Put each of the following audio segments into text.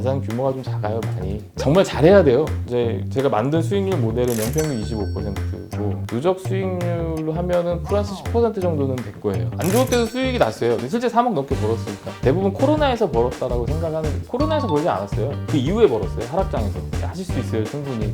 자산 규모가 좀 작아요, 많이. 정말 잘해야 돼요. 이제 제가 만든 수익률 모델은 연평균 25%고 누적 수익률로 하면은 플러스 10% 정도는 될 거예요. 안 좋을 때도 수익이 났어요. 근데 실제 3억 넘게 벌었으니까. 대부분 코로나에서 벌었다라고 생각하는, 코로나에서 벌지 않았어요. 그 이후에 벌었어요, 하락장에서. 하실 수 있어요, 충분히.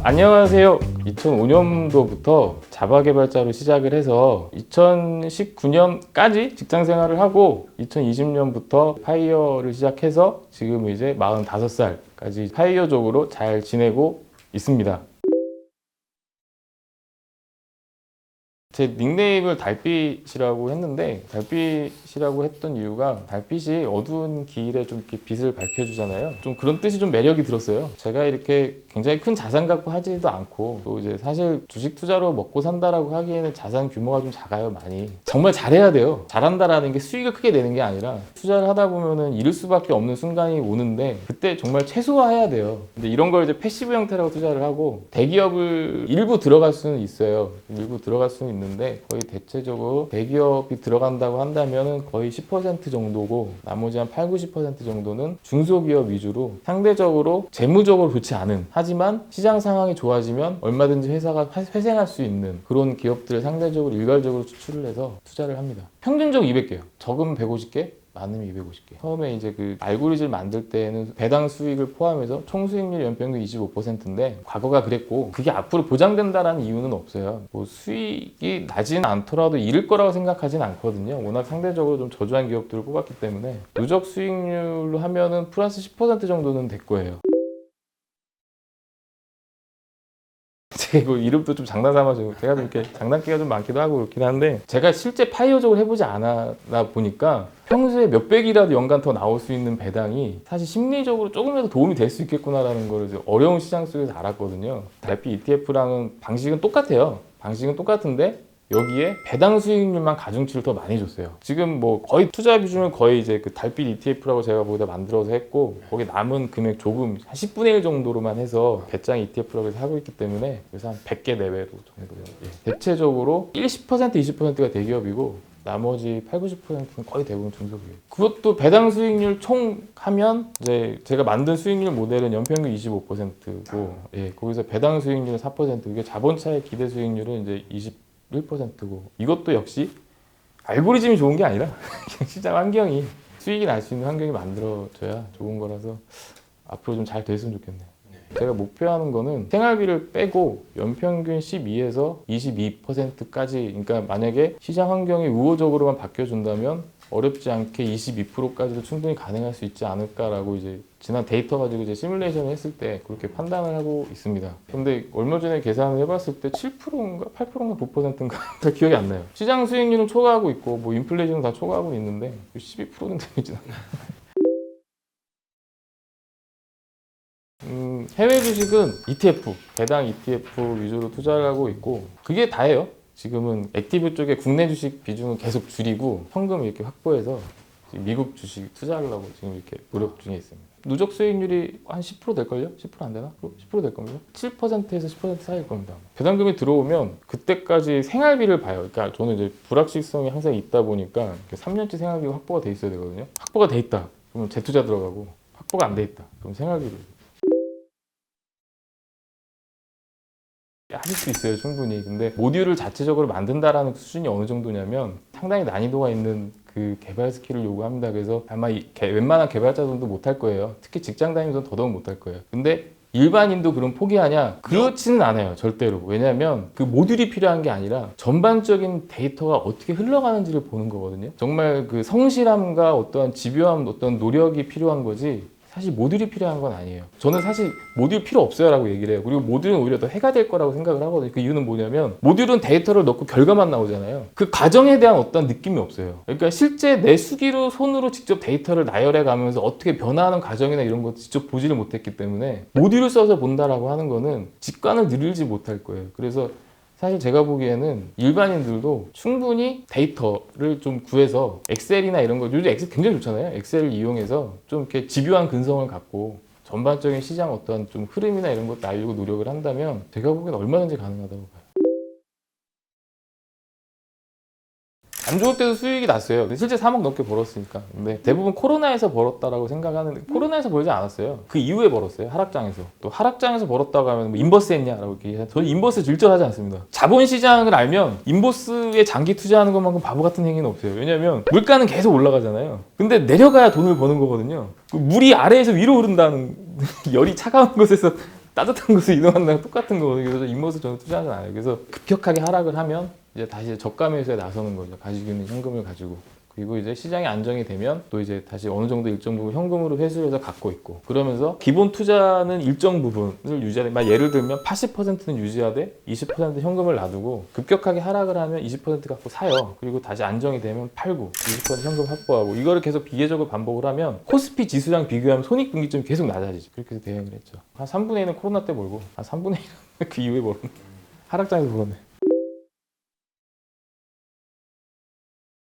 안녕하세요. 2005년도부터 자바 개발자로 시작을 해서 2019년까지 직장 생활을 하고 2020년부터 파이어를 시작해서 지금 이제 45살까지 파이어족으로 잘 지내고 있습니다. 제 닉네임을 달빛이라고 했는데, 달빛이라고 했던 이유가 달빛이 어두운 길에 좀 이렇게 빛을 밝혀주잖아요. 좀 그런 뜻이 좀 매력이 들었어요. 제가 이렇게 굉장히 큰 자산 갖고 하지도 않고, 또 이제 사실 주식 투자로 먹고 산다라고 하기에는 자산 규모가 좀 작아요, 많이. 정말 잘해야 돼요. 잘한다라는 게 수익을 크게 내는 게 아니라 투자를 하다 보면은 잃을 수밖에 없는 순간이 오는데 그때 정말 최소화해야 돼요. 근데 이런 걸 이제 패시브 형태라고 투자를 하고, 대기업을 일부 들어갈 수는 있어요. 일부 들어갈 수는 있는데 거의 대체적으로 대기업이 들어간다고 한다면 거의 10% 정도고, 나머지 한 80~90% 정도는 중소기업 위주로 상대적으로 재무적으로 좋지 않은, 하지만 시장 상황이 좋아지면 얼마든지 회사가 회생할 수 있는 그런 기업들을 상대적으로 일괄적으로 추출을 해서 투자를 합니다. 평균적으로 200개요. 적으면 150개, 많으면 250개. 처음에 이제 그 알고리즘을 만들 때는 배당 수익을 포함해서 총 수익률 연평균 25%인데 과거가 그랬고, 그게 앞으로 보장된다라는 이유는 없어요. 뭐 수익이 나지는 않더라도 잃을 거라고 생각하진 않거든요. 워낙 상대적으로 좀 저조한 기업들을 뽑았기 때문에 누적 수익률로 하면은 플러스 10% 정도는 될 거예요. 제 이름도 좀 장난삼아서 제가 좀 이렇게 장난기가 좀 많기도 하고 그렇긴 한데, 제가 실제 파이어족을 해보지 않았다 보니까 평소에 몇백이라도 연간 더 나올 수 있는 배당이 사실 심리적으로 조금이라도 도움이 될 수 있겠구나라는 걸 이제 어려운 시장 속에서 알았거든요. 달빛 ETF랑은 방식은 똑같아요. 방식은 똑같은데 여기에 배당 수익률만 가중치를 더 많이 줬어요. 지금 뭐 거의 투자 비중은 거의 이제 그 달빛 ETF라고 제가 거기다 만들어서 했고, 거기 남은 금액 조금 한 10분의 1 정도로만 해서 배짱 ETF라고 해서 하고 있기 때문에, 그래서 한 100개 내외로 정도. 대체적으로 10%, 20%가 대기업이고 나머지 80~90%는 거의 대부분 중소기업. 그것도 배당 수익률 총 하면 이제 제가 만든 수익률 모델은 연평균 25%고, 거기서 배당 수익률은 4%, 이게 자본차익 기대 수익률은 이제 21%고, 이것도 역시 알고리즘이 좋은 게 아니라 그냥 시장 환경이, 수익이 날 수 있는 환경이 만들어져야 좋은 거라서 앞으로 좀 잘 됐으면 좋겠네요. 제가 목표하는 거는 생활비를 빼고 연평균 12에서 22%까지, 그러니까 만약에 시장 환경이 우호적으로만 바뀌어준다면 어렵지 않게 22%까지도 충분히 가능할 수 있지 않을까라고 이제 지난 데이터 가지고 이제 시뮬레이션을 했을 때 그렇게 판단을 하고 있습니다. 근데 얼마 전에 계산을 해봤을 때 7%인가 8%인가 9%인가 다 기억이 안 나요. 시장 수익률은 초과하고 있고 뭐 인플레이션은 다 초과하고 있는데 12%는 되지 않나. 해외 주식은 ETF, 배당 ETF 위주로 투자를 하고 있고, 그게 다예요. 지금은 액티브 쪽에 국내 주식 비중을 계속 줄이고 현금을 이렇게 확보해서 미국 주식 투자하려고 지금 이렇게 노력 중에 있습니다. 누적 수익률이 한 10% 될걸요? 10% 안 되나? 10% 될 겁니다. 7%에서 10% 사이일 겁니다. 배당금이 들어오면 그때까지 생활비를 봐요. 그러니까 저는 이제 불확실성이 항상 있다 보니까 3년치 생활비가 확보가 돼 있어야 되거든요. 확보가 돼 있다. 그러면 재투자 들어가고, 확보가 안 돼 있다. 그럼 생활비를 하실 수 있어요, 충분히. 근데 모듈을 자체적으로 만든다라는 수준이 어느 정도냐면 상당히 난이도가 있는 그 개발 스킬을 요구합니다. 그래서 아마 웬만한 개발자들도 못할 거예요. 특히 직장 다니면서 더더욱 못할 거예요. 근데 일반인도 그럼 포기하냐? 그렇지는 않아요, 절대로. 왜냐하면 그 모듈이 필요한 게 아니라 전반적인 데이터가 어떻게 흘러가는지를 보는 거거든요. 정말 그 성실함과 어떠한 집요함, 어떤 노력이 필요한 거지, 사실 모듈이 필요한 건 아니에요. 저는 사실 모듈 필요 없어요 라고 얘기를 해요. 그리고 모듈은 오히려 더 해가 될 거라고 생각을 하거든요. 그 이유는 뭐냐면 모듈은 데이터를 넣고 결과만 나오잖아요. 그 과정에 대한 어떤 느낌이 없어요. 그러니까 실제 내 수기로 손으로 직접 데이터를 나열해 가면서 어떻게 변화하는 과정이나 이런 거 직접 보지를 못했기 때문에 모듈을 써서 본다라고 하는 거는 직관을 늘리지 못할 거예요. 그래서 사실 제가 보기에는 일반인들도 충분히 데이터를 좀 구해서 엑셀이나 이런 거, 요즘 엑셀 굉장히 좋잖아요. 엑셀을 이용해서 좀 이렇게 집요한 근성을 갖고 전반적인 시장 어떠한 좀 흐름이나 이런 것도 알려고 노력을 한다면 제가 보기에는 얼마든지 가능하다고 봐요. 안 좋을 때도 수익이 났어요. 근데 실제 3억 넘게 벌었으니까. 근데 대부분 코로나에서 벌었다라고 생각하는데 코로나에서 벌지 않았어요. 그 이후에 벌었어요. 하락장에서. 또 하락장에서 벌었다고 하면 뭐 인버스 했냐라고 얘기해요. 저는 인버스 질전하지 않습니다. 자본시장을 알면 인버스에 장기 투자하는 것만큼 바보 같은 행위는 없어요. 왜냐면 물가는 계속 올라가잖아요. 근데 내려가야 돈을 버는 거거든요. 그 물이 아래에서 위로 흐른다는 열이 차가운 곳에서 따뜻한 곳으로 이동한다는 건 똑같은 거거든요. 그래서 인버스 저는 투자하지 않아요. 그래서 급격하게 하락을 하면 이제 다시 저가 매수에 나서는 거죠. 가지고 있는 현금을 가지고. 그리고 이제 시장이 안정이 되면 또 이제 다시 어느 정도 일정 부분 현금으로 회수를 해서 갖고 있고, 그러면서 기본 투자는 일정 부분을 유지하되, 예를 들면 80%는 유지하되 20% 현금을 놔두고 급격하게 하락을 하면 20% 갖고 사요. 그리고 다시 안정이 되면 팔고 20% 현금 확보하고, 이거를 계속 비계적으로 반복을 하면 코스피 지수랑 비교하면 손익분기점이 계속 낮아지죠. 그렇게 해서 대응을 했죠. 한 3분의 1은 코로나 때 벌고 한 3분의 1은 그 이후에 벌었네. 하락장에서 벌었네.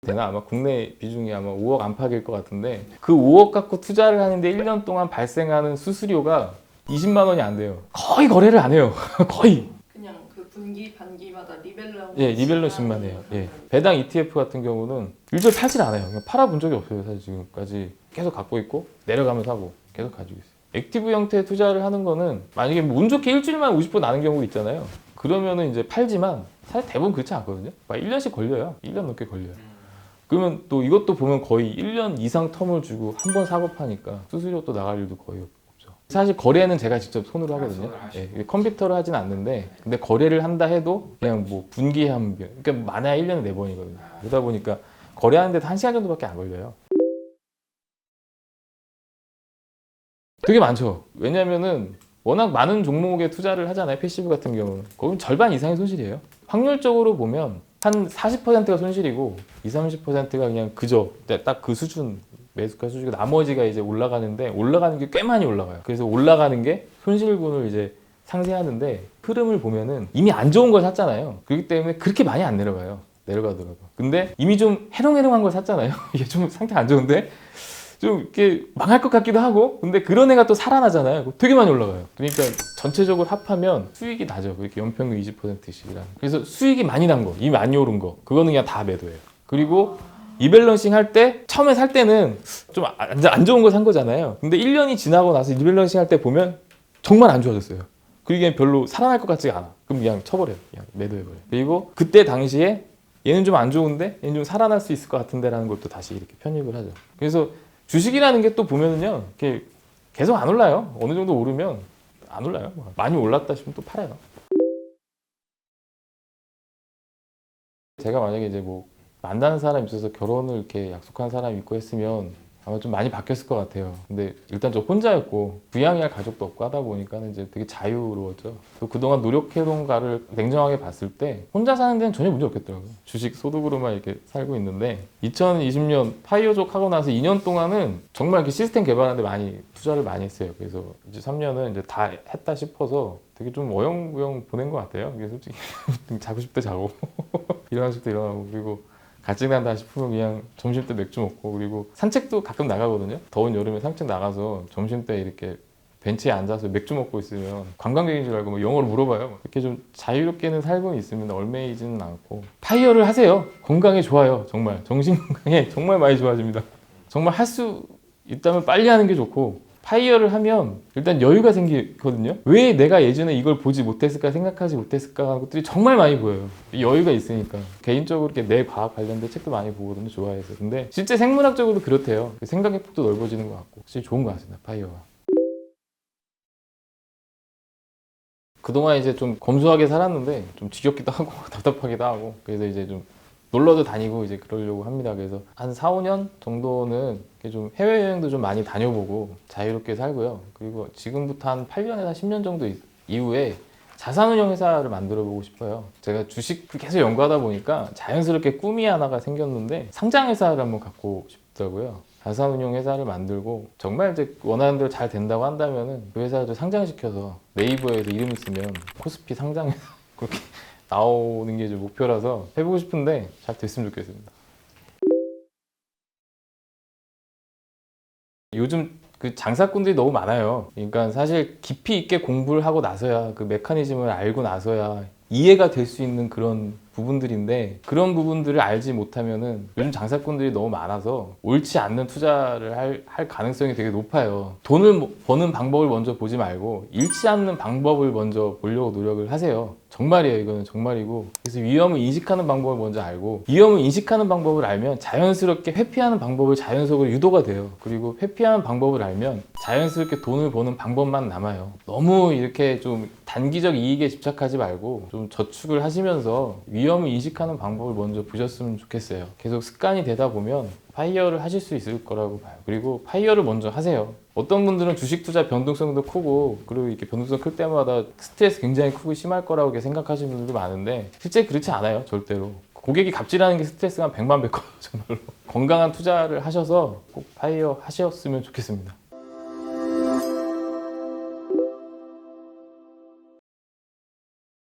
되나? 아마 국내 비중이 아마 5억 안팎일 것 같은데, 그 5억 갖고 투자를 하는데 1년 동안 발생하는 수수료가 20만 원이 안 돼요. 거의 거래를 안 해요. 거의. 그냥 그 분기 반기마다 리밸런스. 예, 리밸런싱만 해요. 예. 배당 ETF 같은 경우는 일절 팔질 않아요. 그냥 팔아본 적이 없어요. 사실 지금까지 계속 갖고 있고 내려가면 사고 계속 가지고 있어요. 액티브 형태의 투자를 하는 거는 만약에 운 좋게 일주일만 50% 나는 경우도 있잖아요. 그러면은 이제 팔지만 사실 대부분 그렇지 않거든요. 막 1년씩 걸려요. 1년 넘게 걸려요. 그러면 또 이것도 보면 거의 1년 이상 텀을 주고 한 번 사고 파니까 수수료 또 나갈 일도 거의 없죠. 사실 거래는 제가 직접 손으로 하거든요. 예, 컴퓨터로 하진 않는데, 근데 거래를 한다 해도 그냥 뭐 분기에 한 번, 그러니까 많아야 1년에 4번이거든요. 그러다 보니까 거래하는데도 1시간 정도밖에 안 걸려요. 되게 많죠. 왜냐면은 워낙 많은 종목에 투자를 하잖아요. 패시브 같은 경우는. 거긴 절반 이상의 손실이에요. 확률적으로 보면 한 40%가 손실이고 20-30%가 그냥 그저 딱 그 수준, 매수가 수준이고, 나머지가 이제 올라가는데, 올라가는 게 꽤 많이 올라가요. 그래서 올라가는 게 손실분을 이제 상쇄하는데, 흐름을 보면은 이미 안 좋은 걸 샀잖아요. 그렇기 때문에 그렇게 많이 안 내려가요. 내려가더라도. 근데 이미 좀 해롱해롱한 걸 샀잖아요. 이게 좀 상태 안 좋은데 좀 이렇게 망할 것 같기도 하고, 근데 그런 애가 또 살아나잖아요. 되게 많이 올라가요. 그러니까 전체적으로 합하면 수익이 나죠. 그렇게 연평균 20%씩이라. 그래서 수익이 많이 난 거, 이미 많이 오른 거, 그거는 그냥 다 매도해요. 그리고 리밸런싱 할 때, 처음에 살 때는 좀 안 좋은 거 산 거잖아요. 근데 1년이 지나고 나서 리밸런싱 할 때 보면 정말 안 좋아졌어요. 그게 별로 살아날 것 같지가 않아. 그럼 그냥 쳐버려요. 그냥 매도해버려요. 그리고 그때 당시에 얘는 좀 안 좋은데 얘는 좀 살아날 수 있을 것 같은데 라는 것도 다시 이렇게 편입을 하죠. 그래서 주식이라는 게 또 보면은요, 이렇게 계속 안 올라요. 어느 정도 오르면 안 올라요. 많이 올랐다 싶으면 또 팔아요. 제가 만약에 이제 뭐 만나는 사람이 있어서 결혼을 이렇게 약속한 사람이 있고 했으면 아마 좀 많이 바뀌었을 것 같아요. 근데 일단 저 혼자였고 부양할 가족도 없고 하다 보니까는 이제 되게 자유로웠죠. 또 그동안 노력해온 가를 냉정하게 봤을 때 혼자 사는 데는 전혀 문제 없겠더라고요. 주식 소득으로만 이렇게 살고 있는데, 2020년 파이어족 하고 나서 2년 동안은 정말 이렇게 시스템 개발하는데 많이 투자를 많이 했어요. 그래서 이제 3년은 이제 다 했다 싶어서 되게 좀 어영부영 보낸 것 같아요. 이게 솔직히 자고 싶을 때 자고 일어나고 싶을 때 일어나고, 그리고 가증난다 싶으면 그냥 점심때 맥주 먹고, 그리고 산책도 가끔 나가거든요. 더운 여름에 산책 나가서 점심때 이렇게 벤치에 앉아서 맥주 먹고 있으면 관광객인 줄 알고 뭐 영어로 물어봐요. 이렇게 좀 자유롭게는 살고는 있습니다. 얽매이지는 않고. 파이어를 하세요. 건강에 좋아요. 정말 정신 건강에 정말 많이 좋아집니다. 정말 할 수 있다면 빨리 하는 게 좋고, 파이어를 하면 일단 여유가 생기거든요. 왜 내가 예전에 이걸 보지 못했을까, 생각하지 못했을까 하는 것들이 정말 많이 보여요. 여유가 있으니까. 개인적으로 이렇게 내 과학 관련된 책도 많이 보거든요. 좋아해서. 근데 실제 생물학적으로도 그렇대요. 생각의 폭도 넓어지는 것 같고, 확실히 좋은 것 같습니다. 파이어가. 그동안 이제 좀 검소하게 살았는데 좀 지겹기도 하고 답답하기도 하고, 그래서 이제 좀 놀러도 다니고 이제 그러려고 합니다. 그래서 한 4, 5년 정도는 좀 해외여행도 좀 많이 다녀보고 자유롭게 살고요. 그리고 지금부터 한 8년에서 10년 정도 이후에 자산운용 회사를 만들어 보고 싶어요. 제가 주식을 계속 연구하다 보니까 자연스럽게 꿈이 하나가 생겼는데, 상장 회사를 한번 갖고 싶더라고요. 자산운용 회사를 만들고 정말 이제 원하는 대로 잘 된다고 한다면은 그 회사를 상장시켜서 네이버에서 이름 있으면 코스피 상장회사 그렇게 나오는 게 좀 목표라서 해보고 싶은데 잘 됐으면 좋겠습니다. 요즘 그 장사꾼들이 너무 많아요. 그러니까 사실 깊이 있게 공부를 하고 나서야, 그 메커니즘을 알고 나서야 이해가 될 수 있는 그런 부분들인데 그런 부분들을 알지 못하면은 요즘 장사꾼들이 너무 많아서 옳지 않는 투자를 할 가능성이 되게 높아요. 돈을 버는 방법을 먼저 보지 말고 잃지 않는 방법을 먼저 보려고 노력을 하세요. 정말이에요. 이거는 정말이고. 그래서 위험을 인식하는 방법을 먼저 알고 위험을 인식하는 방법을 알면 자연스럽게 회피하는 방법을 자연적으로 유도가 돼요. 그리고 회피하는 방법을 알면 자연스럽게 돈을 버는 방법만 남아요. 너무 이렇게 좀 단기적 이익에 집착하지 말고 좀 저축을 하시면서 위험을 인식하는 방법을 먼저 보셨으면 좋겠어요. 계속 습관이 되다 보면 파이어를 하실 수 있을 거라고 봐요. 그리고 파이어를 먼저 하세요. 어떤 분들은 주식 투자 변동성도 크고 그리고 이렇게 변동성 클 때마다 스트레스 굉장히 크고 심할 거라고 이렇게 생각하시는 분들도 많은데 실제 그렇지 않아요. 절대로. 고객이 갑질하는 게 스트레스가 100만 100건 정말로. 건강한 투자를 하셔서 꼭 파이어 하셨으면 좋겠습니다.